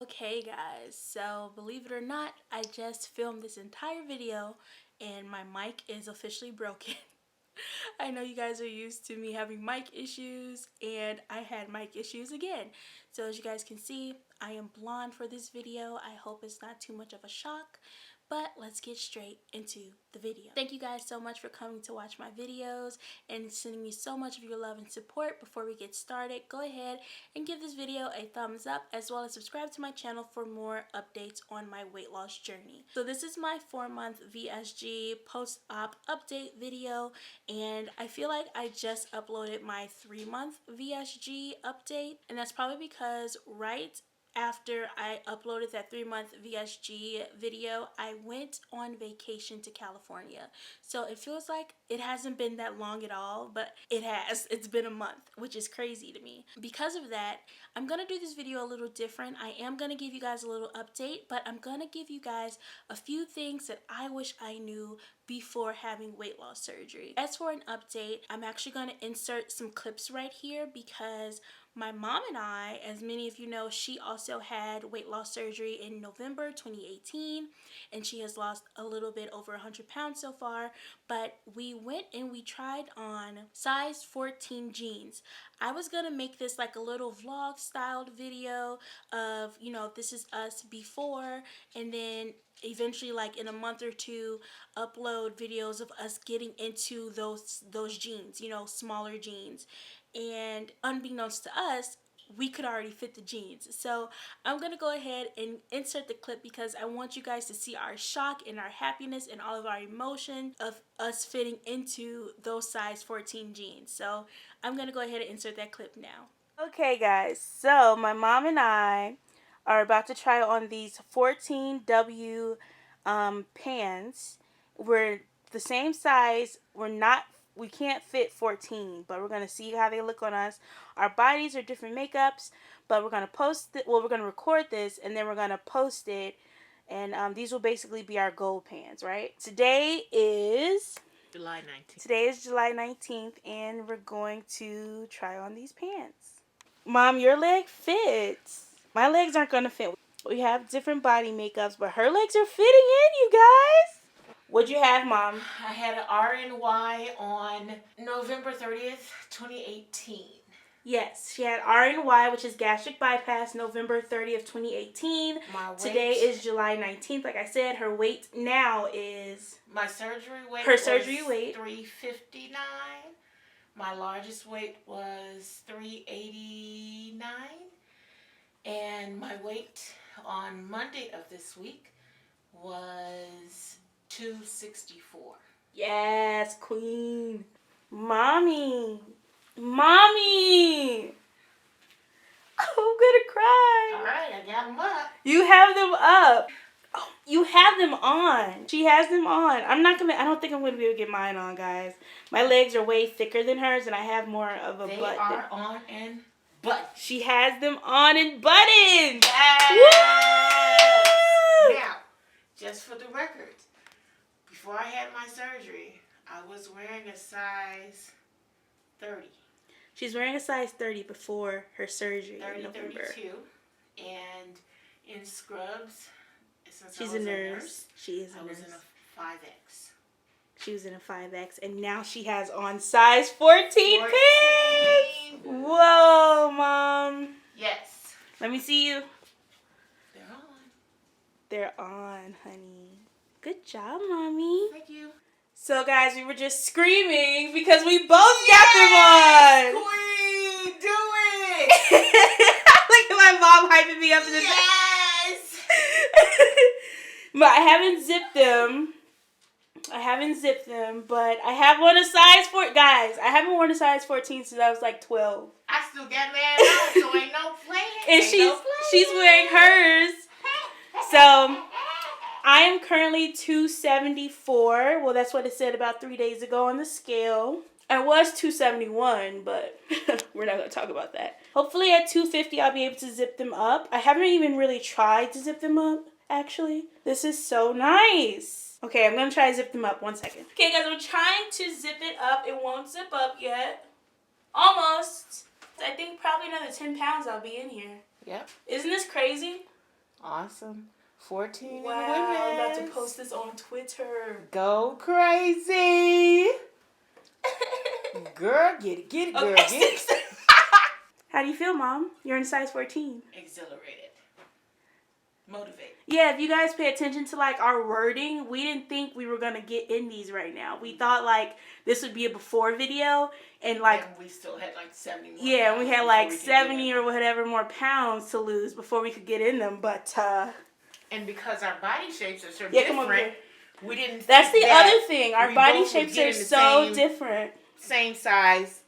Okay guys, so believe it or not, I just filmed this entire video and my mic is officially broken. I know you guys are used to me having mic issues and I had mic issues again. So as you guys can see, I am blonde for this video. I hope it's not too much of a shock, but let's get straight into the video. Thank you guys so much for coming to watch my videos and sending me so much of your love and support. Before we get started, go ahead and give this video a thumbs up as well as subscribe to my channel for more updates on my weight loss journey. So this is my 4-month VSG post-op update video, and I feel like I just uploaded my 3-month VSG update, and that's probably because right after I uploaded that 3-month VSG video, I went on vacation to California. So it feels like it hasn't been that long at all, but it has. It's been a month, which is crazy to me. Because of that, I'm going to do this video a little different. I am going to give you guys a little update, but I'm going to give you guys a few things that I wish I knew before having weight loss surgery. As for an update, I'm actually going to insert some clips right here because my mom and I, as many of you know, she also had weight loss surgery in November 2018, and she has lost a little bit over 100 pounds so far, but we went and we tried on size 14 jeans. I was gonna make this like a little vlog styled video of, you know, this is us before, and then eventually, like in a month or two, upload videos of us getting into those jeans, you know, smaller jeans. And unbeknownst to us, we could already fit the jeans. So I'm gonna go ahead and insert the clip because I want you guys to see our shock and our happiness and all of our emotion of us fitting into those size 14 jeans. So I'm gonna go ahead and insert that clip now. Okay guys, so my mom and I are about to try on these 14W pants. We're the same size. We can't fit 14, but we're going to see how they look on us. Our bodies are different makeups, but we're going to post it. Well, we're going to record this, and then we're going to post it. And these will basically be our goal pants, right? Today is July 19th. Today is July 19th, and we're going to try on these pants. Mom, your leg fits. My legs aren't going to fit. We have different body makeups, but her legs are fitting in, you guys. What'd you have, Mom? I had an RNY on November 30th, 2018. Yes, she had RNY, which is gastric bypass, November 30th, 2018. My weight. Today is July 19th. Like I said, her weight now is... My surgery weight Her surgery weight. 359. My largest weight was 389. And my weight on Monday of this week was 264. Yes, queen. Mommy. Mommy. I'm gonna cry. All right, I got them up. You have them up. Oh, you have them on. She has them on. I don't think I'm going to be able to get mine on, guys. My legs are way thicker than hers, and I have more of a butt. They are on and buttoned. She has them on and buttoned. Yes. Woo! Now, just for the record, before I had my surgery, I was wearing a size 30. She's wearing a size 30 before her surgery 30, in November. 32. And in scrubs, since She's I was a nurse. She is a I nurse. was in a 5X. She was in a 5X, and now she has on size 14 pants. Whoa, Mom. Yes. Let me see you. They're on. They're on, honey. Good job, Mommy. Thank you. So, guys, we were just screaming because we both got them on. Queen, do it. Look at my mom hyping me up in the back. Yes. But I haven't zipped them, but I have worn a size 4. Guys, I haven't worn a size 14 since I was like 12. I still got mad on, so ain't no playing. And she's wearing hers. So I am currently 274. Well, that's what it said about 3 days ago on the scale. I was 271, but we're not going to talk about that. Hopefully at 250, I'll be able to zip them up. I haven't even really tried to zip them up, actually. This is so nice. Okay, I'm going to try to zip them up. 1 second. Okay, guys, I'm trying to zip it up. It won't zip up yet. Almost. I think probably another 10 pounds I'll be in here. Yep. Isn't this crazy? Awesome. 14 Wow, in women. I'm about to post this on Twitter. Go crazy. Girl, get it, girl, Okay, get it. How do you feel, Mom? You're in size 14. Exhilarated. Motivate. Yeah, if you guys pay attention to like our wording, we didn't think we were gonna get in these right now. We thought like this would be a before video, and like and we still had like 70 more. Yeah, we had like 70 or them. whatever more pounds to lose before we could get in them. But and because our body shapes are so yeah, come over different, here. we didn't. That's think the that other thing. Our we body both would shapes get are in the so different. Same size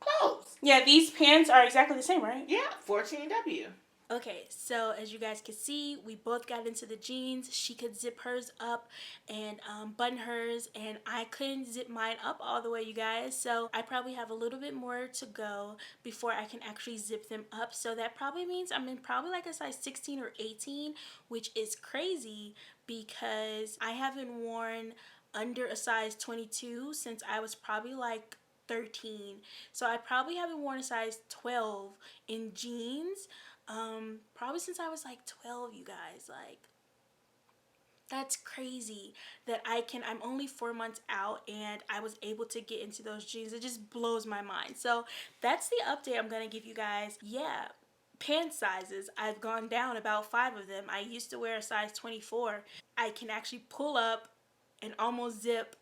clothes. Yeah, these pants are exactly the same, right? Yeah, 14W. Okay, so as you guys can see, we both got into the jeans. She could zip hers up and button hers, and I couldn't zip mine up all the way, you guys. So I probably have a little bit more to go before I can actually zip them up. So that probably means I'm in probably like a size 16 or 18, which is crazy because I haven't worn under a size 22 since I was probably like 13. So I probably haven't worn a size 12 in jeans probably since I was like 12, you guys. Like, that's crazy that I'm only 4 months out and I was able to get into those jeans. It just blows my mind. So that's the update I'm gonna give you guys. Yeah, pant sizes, I've gone down about 5 of them. I used to wear a size 24. I can actually pull up and almost zip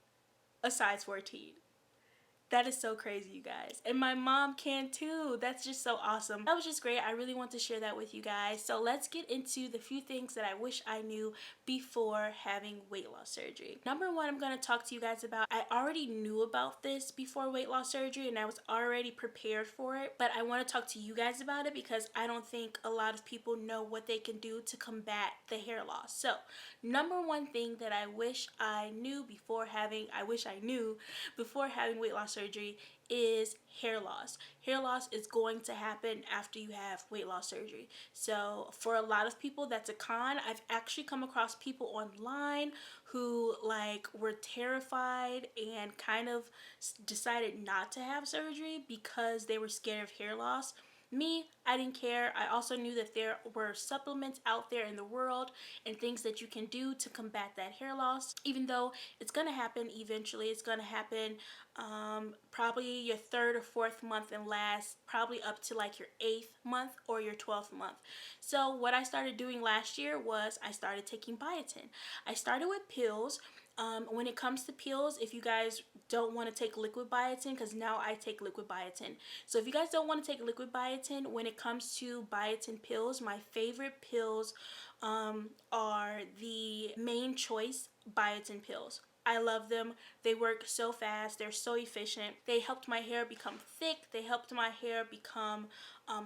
a size 14. That is so crazy, you guys. And my mom can too. That's just so awesome. That was just great. I really want to share that with you guys. So let's get into the few things that I wish I knew before having weight loss surgery. Number one, I'm going to talk to you guys about, I already knew about this before weight loss surgery and I was already prepared for it, but I want to talk to you guys about it because I don't think a lot of people know what they can do to combat the hair loss. So number one thing that I wish I knew before having weight loss surgery is hair loss. Hair loss is going to happen after you have weight loss surgery. So for a lot of people, that's a con. I've actually come across people online who like were terrified and kind of decided not to have surgery because they were scared of hair loss. Me, I didn't care. I also knew that there were supplements out there in the world and things that you can do to combat that hair loss. Even though it's going to happen eventually, it's going to happen probably your 3rd or 4th month and last probably up to like your 8th month or your 12th month. So what I started doing last year was I started taking biotin. I started with pills. When it comes to pills, if you guys don't want to take liquid biotin, because now I take liquid biotin. So if you guys don't want to take liquid biotin, when it comes to biotin pills, my favorite pills are the Main Choice biotin pills. I love them. They work so fast. They're so efficient. They helped my hair become thick. They helped my hair become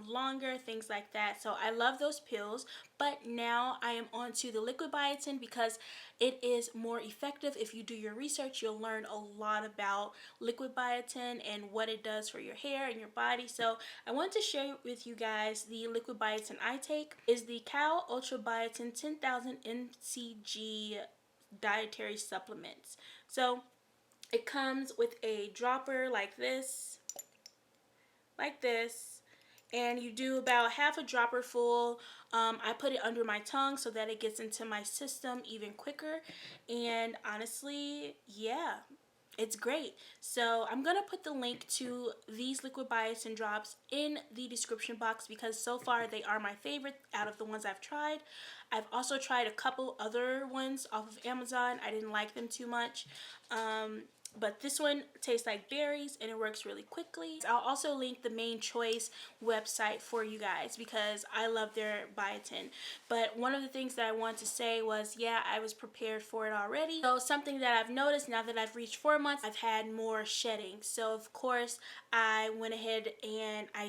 longer, things like that. So I love those pills. But now I am on to the liquid biotin because it is more effective. If you do your research, you'll learn a lot about liquid biotin and what it does for your hair and your body. So I want to share with you guys the liquid biotin I take is the Cal Ultra Biotin 10,000 mcg dietary supplements. So it comes with a dropper like this, and you do about half a dropper full. I put it under my tongue so that it gets into my system even quicker, and honestly, yeah, it's great. So I'm gonna put the link to these liquid biotin drops in the description box because so far they are my favorite out of the ones I've tried. I've also tried a couple other ones off of Amazon. I didn't like them too much. But this one tastes like berries and it works really quickly. I'll also link the Main Choice website for you guys because I love their biotin. But one of the things that I wanted to say was, yeah, I was prepared for it already. So something that I've noticed now that I've reached 4 months, I've had more shedding. So of course, I went ahead and I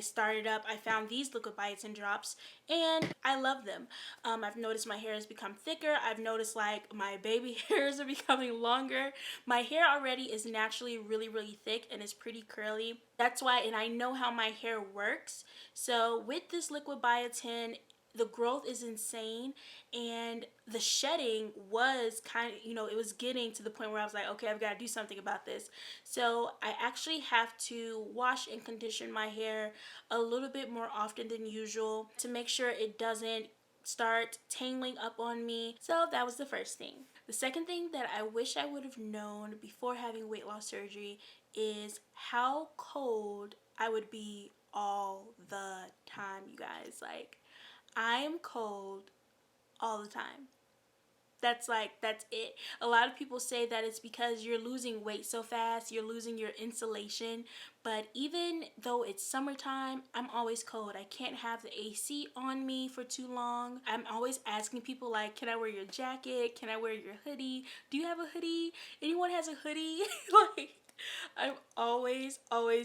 found these liquid biotin drops and I love them. I've noticed my hair has become thicker. I've noticed like my baby hairs are becoming longer. My hair already is naturally really, really thick and it's pretty curly. That's why, and I know how my hair works. So with this liquid biotin, the growth is insane and the shedding was kind of, it was getting to the point where I was like, okay, I've got to do something about this. So I actually have to wash and condition my hair a little bit more often than usual to make sure it doesn't start tangling up on me. So that was the first thing. The second thing that I wish I would have known before having weight loss surgery is how cold I would be all the time, you guys. Like, I am cold all the time. That's it. A lot of people say that it's because you're losing weight so fast, you're losing your insulation. But even though it's summertime, I'm always cold. I can't have the AC on me for too long. I'm always asking people, like, can I wear your jacket? Can I wear your hoodie? Do you have a hoodie? Anyone has a hoodie? Like, I'm always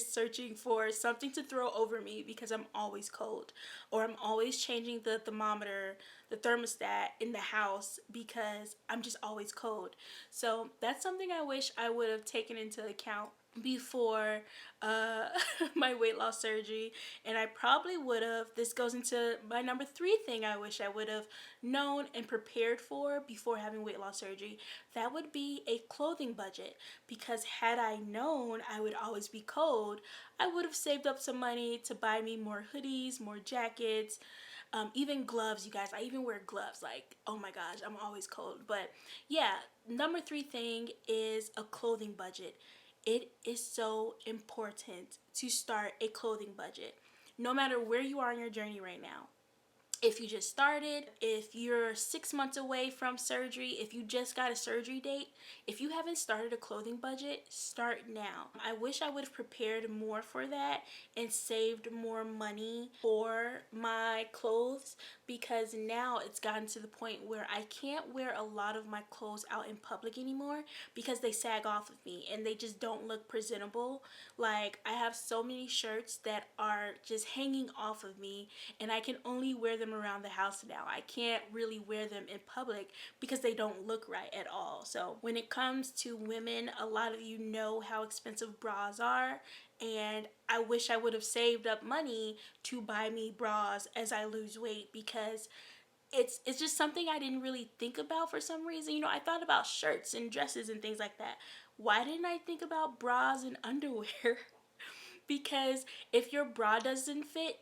searching for something to throw over me because I'm always cold. Or I'm always changing the thermometer, the thermostat in the house because I'm just always cold. So that's something I wish I would have taken into account before my weight loss surgery. And I probably would have, this goes into my number 3 thing I wish I would have known and prepared for before having weight loss surgery. That would be a clothing budget, because had I known I would always be cold, I would have saved up some money to buy me more hoodies, more jackets, even gloves, you guys. I even wear gloves. Like, oh my gosh, I'm always cold. But yeah, number 3 thing is a clothing budget. It is so important to start a clothing budget, no matter where you are in your journey right now. If you just started, if you're 6 months away from surgery, if you just got a surgery date, if you haven't started a clothing budget, start now. I wish I would have prepared more for that and saved more money for my clothes, because now it's gotten to the point where I can't wear a lot of my clothes out in public anymore because they sag off of me and they just don't look presentable. Like, I have so many shirts that are just hanging off of me and I can only wear them around the house now. I can't really wear them in public because they don't look right at all. So when it comes to women, a lot of you know how expensive bras are, and I wish I would have saved up money to buy me bras as I lose weight, because it's just something I didn't really think about for some reason. You know, I thought about shirts and dresses and things like that. Why didn't I think about bras and underwear? Because if your bra doesn't fit,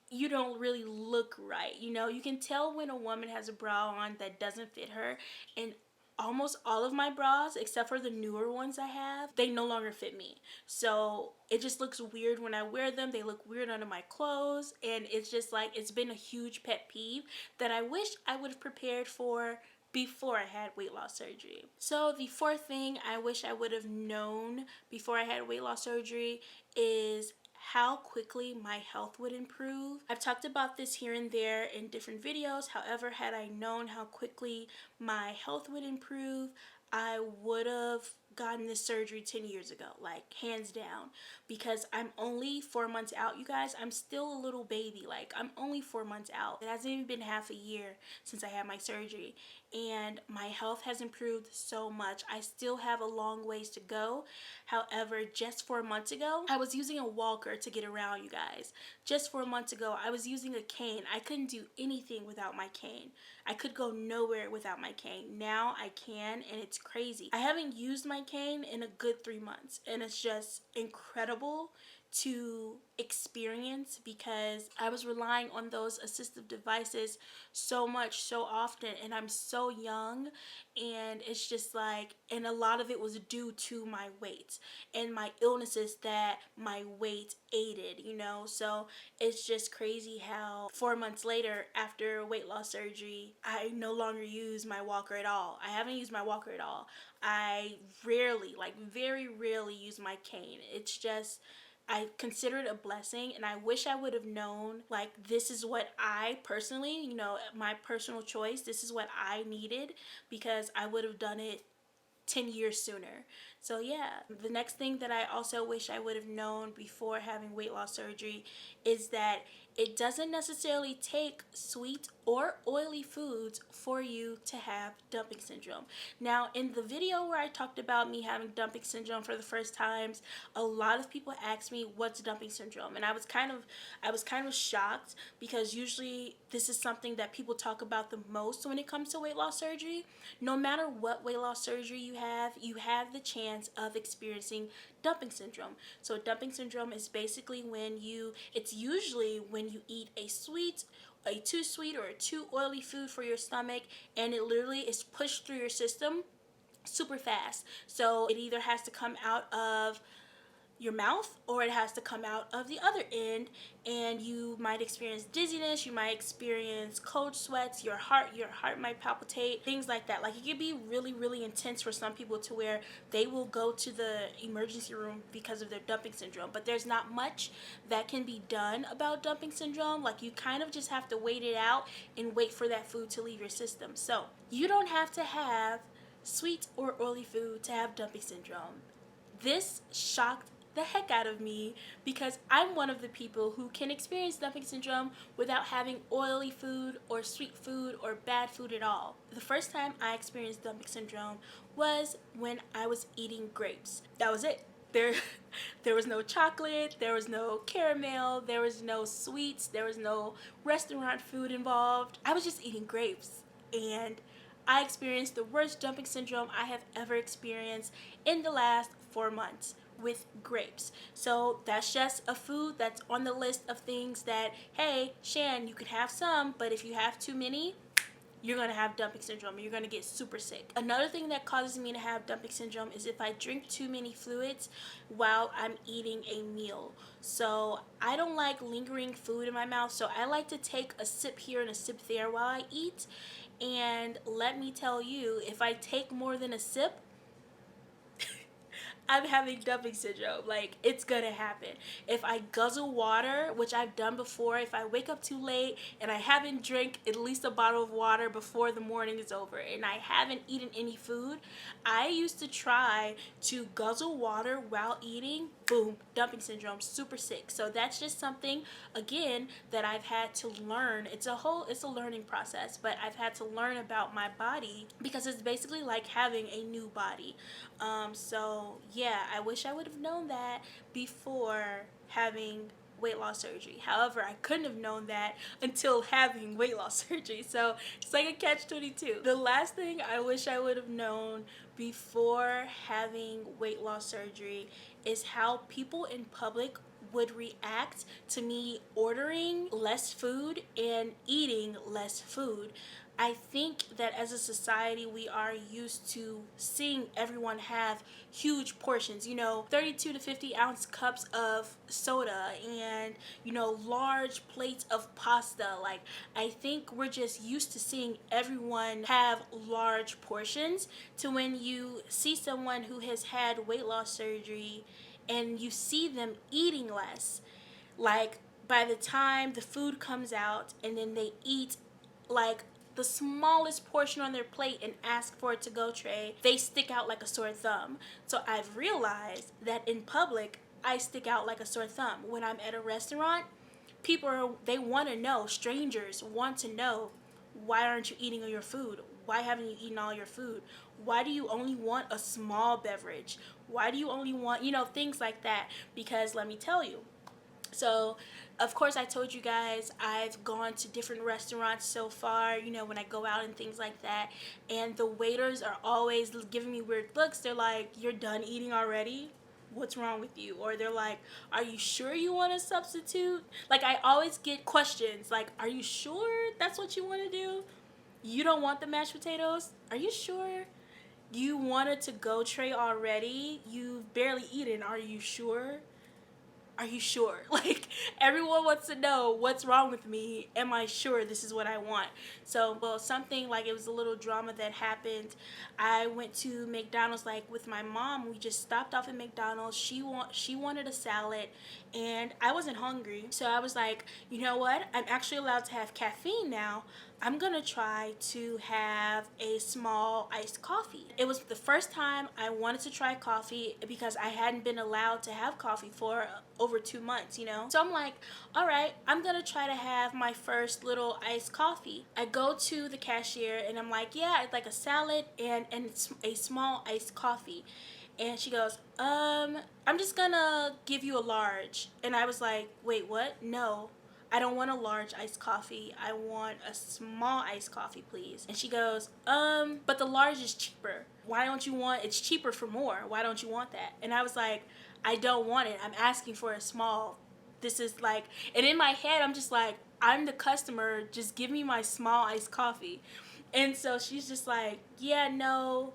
you don't really look right. You know, you can tell when a woman has a bra on that doesn't fit her. And almost all of my bras, except for the newer ones I have, they no longer fit me. So it just looks weird when I wear them. They look weird under my clothes. And it's just like, it's been a huge pet peeve that I wish I would have prepared for before I had weight loss surgery. So the 4th thing I wish I would have known before I had weight loss surgery is how quickly my health would improve. I've talked about this here and there in different videos. However, had I known how quickly my health would improve, I would have gotten this surgery 10 years ago, like hands down, because I'm only 4 months out, you guys. I'm still a little baby. Like, I'm only 4 months out. It hasn't even been half a year since I had my surgery, and my health has improved so much. I still have a long ways to go. However, just 4 months ago, I was using a walker to get around, you guys. Just 4 months ago, I was using a cane. I couldn't do anything without my cane. I could go nowhere without my cane. Now I can, and it's crazy. I haven't used my cane in a good 3 months, and it's just incredible to experience, because I was relying on those assistive devices so much, so often, and I'm so young, and it's just like, and a lot of it was due to my weight and my illnesses that my weight aided, you know. So it's just crazy how 4 months later, after weight loss surgery, I no longer use my walker at all. I haven't used my walker at all. I rarely, like very rarely, use my cane. It's just, I consider it a blessing, and I wish I would have known, like, this is what I personally, you know, my personal choice, this is what I needed, because I would have done it 10 years sooner. So yeah, the next thing that I also wish I would have known before having weight loss surgery is that it doesn't necessarily take sweet or oily foods for you to have dumping syndrome. Now, in the video where I talked about me having dumping syndrome for the first times, a lot of people asked me what's dumping syndrome, and I was kind of shocked, because usually this is something that people talk about the most when it comes to weight loss surgery. No matter what weight loss surgery you have the chance of experiencing dumping syndrome. So dumping syndrome is basically it's usually when you eat a sweet a too sweet or a too oily food for your stomach, and it literally is pushed through your system super fast. So it either has to come out of your mouth or it has to come out of the other end, and you might experience dizziness, you might experience cold sweats, your heart might palpitate, things like that. Like, it can be really intense for some people to where they will go to the emergency room because of their dumping syndrome. But there's not much that can be done about dumping syndrome. Like, you kind of just have to wait it out and wait for that food to leave your system. So you don't have to have sweet or oily food to have dumping syndrome. This shocked the heck out of me because I'm one of the people who can experience dumping syndrome without having oily food or sweet food or bad food at all. The first time I experienced dumping syndrome was when I was eating grapes. That was it. There was no chocolate, there was no caramel, there was no sweets, there was no restaurant food involved. I was just eating grapes, and I experienced the worst dumping syndrome I have ever experienced in the last 4 months with grapes. So that's just a food that's on the list of things that, hey, Shan, you could have some, but if you have too many, you're going to have dumping syndrome. You're going to get super sick. Another thing that causes me to have dumping syndrome is if I drink too many fluids while I'm eating a meal. So I don't like lingering food in my mouth, so I like to take a sip here and a sip there while I eat. And let me tell you, if I take more than a sip, I'm having dumping syndrome. Like, it's gonna happen. If I guzzle water, which I've done before, if I wake up too late and I haven't drank at least a bottle of water before the morning is over and I haven't eaten any food, I used to try to guzzle water while eating. Boom, dumping syndrome, super sick. So that's just something, again, that I've had to learn. It's a learning process, but I've had to learn about my body because it's basically like having a new body. So yeah, I wish I would have known that before having weight loss surgery. However, I couldn't have known that until having weight loss surgery. So it's like a catch-22. The last thing I wish I would have known before having weight loss surgery is how people in public would react to me ordering less food and eating less food. I think that as a society, we are used to seeing everyone have huge portions, 32 to 50 ounce cups of soda and, large plates of pasta. Like, I think we're just used to seeing everyone have large portions, to when you see someone who has had weight loss surgery and you see them eating less. Like, by the time the food comes out and then they eat like the smallest portion on their plate and ask for a to-go tray, they stick out like a sore thumb. So I've realized that in public, I stick out like a sore thumb. When I'm at a restaurant, they want to know, strangers want to know, why aren't you eating all your food? Why haven't you eaten all your food? Why do you only want a small beverage? Why do you only want, things like that? Because let me tell you, so, of course, I told you guys I've gone to different restaurants so far, when I go out and things like that. And the waiters are always giving me weird looks. They're like, "You're done eating already? What's wrong with you?" Or they're like, "Are you sure you want a substitute?" Like, I always get questions like, "Are you sure that's what you want to do? You don't want the mashed potatoes? Are you sure? You wanted to go tray already? You've barely eaten. Are you sure? Are you sure?" Like, everyone wants to know what's wrong with me. Am I sure this is what I want? So, well, something like, it was a little drama that happened. I went to McDonald's, like, with my mom. We just stopped off at McDonald's. She wanted a salad, and I wasn't hungry. So I was like, you know what? I'm actually allowed to have caffeine now. I'm gonna try to have a small iced coffee. It was the first time I wanted to try coffee because I hadn't been allowed to have coffee for over 2 months, So I'm like, all right, I'm gonna try to have my first little iced coffee. I go to the cashier and I'm like, yeah, I'd like a salad and a small iced coffee. And she goes, I'm just gonna give you a large. And I was like, wait, what? No, I don't want a large iced coffee. I want a small iced coffee, please. And she goes, but the large is cheaper. Why don't you want, it's cheaper for more. Why don't you want that? And I was like, I don't want it. I'm asking for a small. This is like, and in my head, I'm just like, I'm the customer, just give me my small iced coffee. And so she's just like, yeah, no,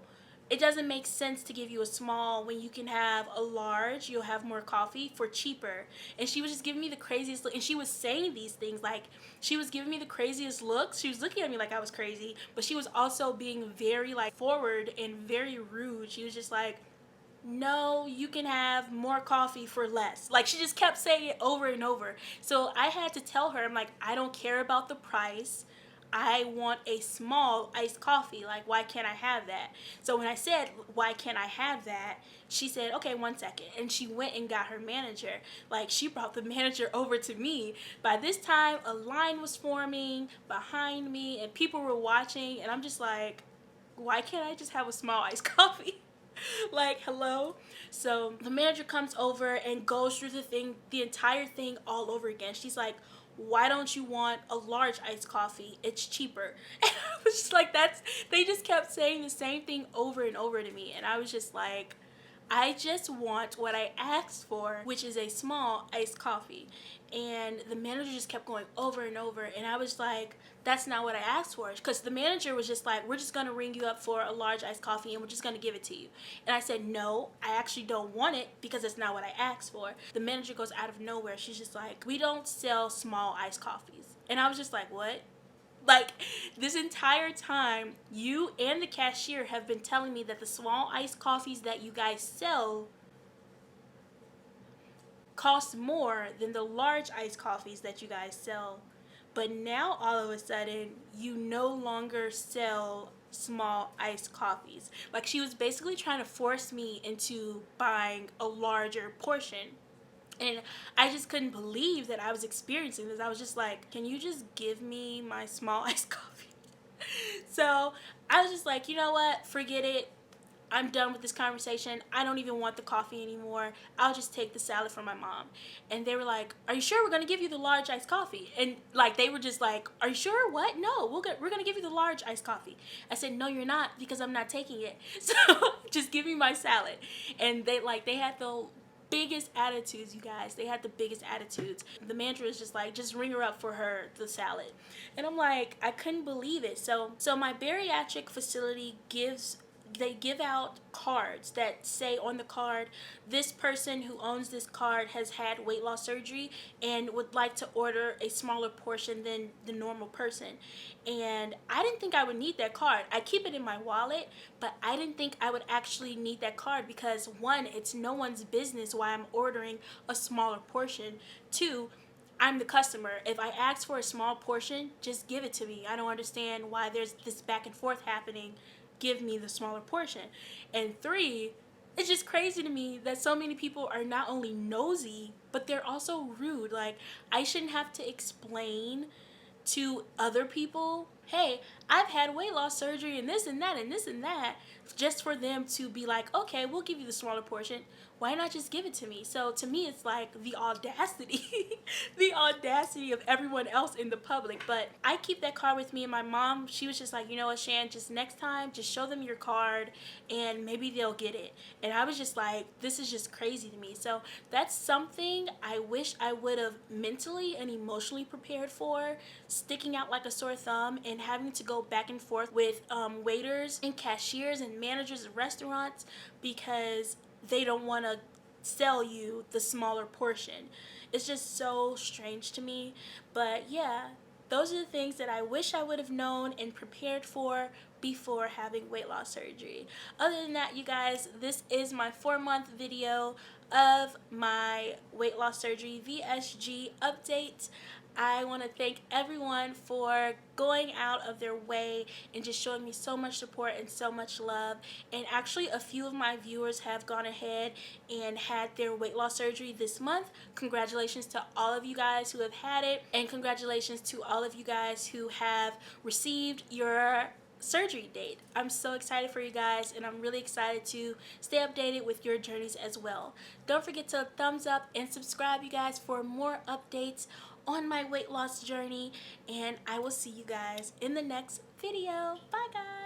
it doesn't make sense to give you a small when you can have a large. You'll have more coffee for cheaper. And she was just giving me the craziest look. And she was saying these things like, she was giving me the craziest looks. She was looking at me like I was crazy, but she was also being very like forward and very rude. She was just like, no, you can have more coffee for less. Like, she just kept saying it over and over. So I had to tell her, I'm like, I don't care about the price. I want a small iced coffee. Like, why can't I have that? So when I said, why can't I have that? She said, okay, 1 second. And she went and got her manager. Like, she brought the manager over to me. By this time, a line was forming behind me and people were watching. And I'm just like, why can't I just have a small iced coffee? Like, hello. So the manager comes over and goes through the entire thing all over again. She's like, why don't you want a large iced coffee? It's cheaper. And I was just like, they just kept saying the same thing over and over to me. And I was just like, I just want what I asked for, which is a small iced coffee. And the manager just kept going over and over. And I was like, that's not what I asked for. Because the manager was just like, we're just going to ring you up for a large iced coffee and we're just going to give it to you. And I said, no, I actually don't want it because it's not what I asked for. The manager goes out of nowhere. She's just like, we don't sell small iced coffees. And I was just like, what? Like, this entire time, you and the cashier have been telling me that the small iced coffees that you guys sell cost more than the large iced coffees that you guys sell. But now, all of a sudden, you no longer sell small iced coffees. Like, she was basically trying to force me into buying a larger portion. And I just couldn't believe that I was experiencing this. I was just like, can you just give me my small iced coffee? So I was just like, you know what? Forget it. I'm done with this conversation. I don't even want the coffee anymore. I'll just take the salad from my mom. And they were like, are you sure we're going to give you the large iced coffee? And like, they were just like, are you sure? What? No, we're going to give you the large iced coffee. I said, no, you're not, because I'm not taking it. So just give me my salad. And they had the biggest attitudes, you guys. They had the biggest attitudes. The manager was just like, just ring her up for the salad. And I'm like, I couldn't believe it. So my bariatric facility they give out cards that say on the card, this person who owns this card has had weight loss surgery and would like to order a smaller portion than the normal person. And I didn't think I would need that card. I keep it in my wallet, but I didn't think I would actually need that card because, one, it's no one's business why I'm ordering a smaller portion. Two, I'm the customer. If I ask for a small portion, just give it to me. I don't understand why there's this back and forth happening. Give me the smaller portion. And three, it's just crazy to me that so many people are not only nosy, but they're also rude. Like, I shouldn't have to explain to other people, hey, I've had weight loss surgery and this and that and this and that, just for them to be like, okay, we'll give you the smaller portion. Why not just give it to me? So to me, it's like the audacity, the audacity of everyone else in the public. But I keep that card with me, and my mom, she was just like, you know what, Shan, just next time, just show them your card and maybe they'll get it. And I was just like, this is just crazy to me. So that's something I wish I would have mentally and emotionally prepared for, sticking out like a sore thumb and having to go back and forth with waiters and cashiers and managers of restaurants because they don't want to sell you the smaller portion. It's just so strange to me. But yeah, those are the things that I wish I would have known and prepared for before having weight loss surgery. Other than that, you guys, this is my 4-month video of my weight loss surgery VSG update. I want to thank everyone for going out of their way and just showing me so much support and so much love. And actually, a few of my viewers have gone ahead and had their weight loss surgery this month. Congratulations to all of you guys who have had it, and congratulations to all of you guys who have received your surgery date. I'm so excited for you guys, and I'm really excited to stay updated with your journeys as well. Don't forget to thumbs up and subscribe, you guys, for more updates on my weight loss journey, and I will see you guys in the next video. Bye, guys.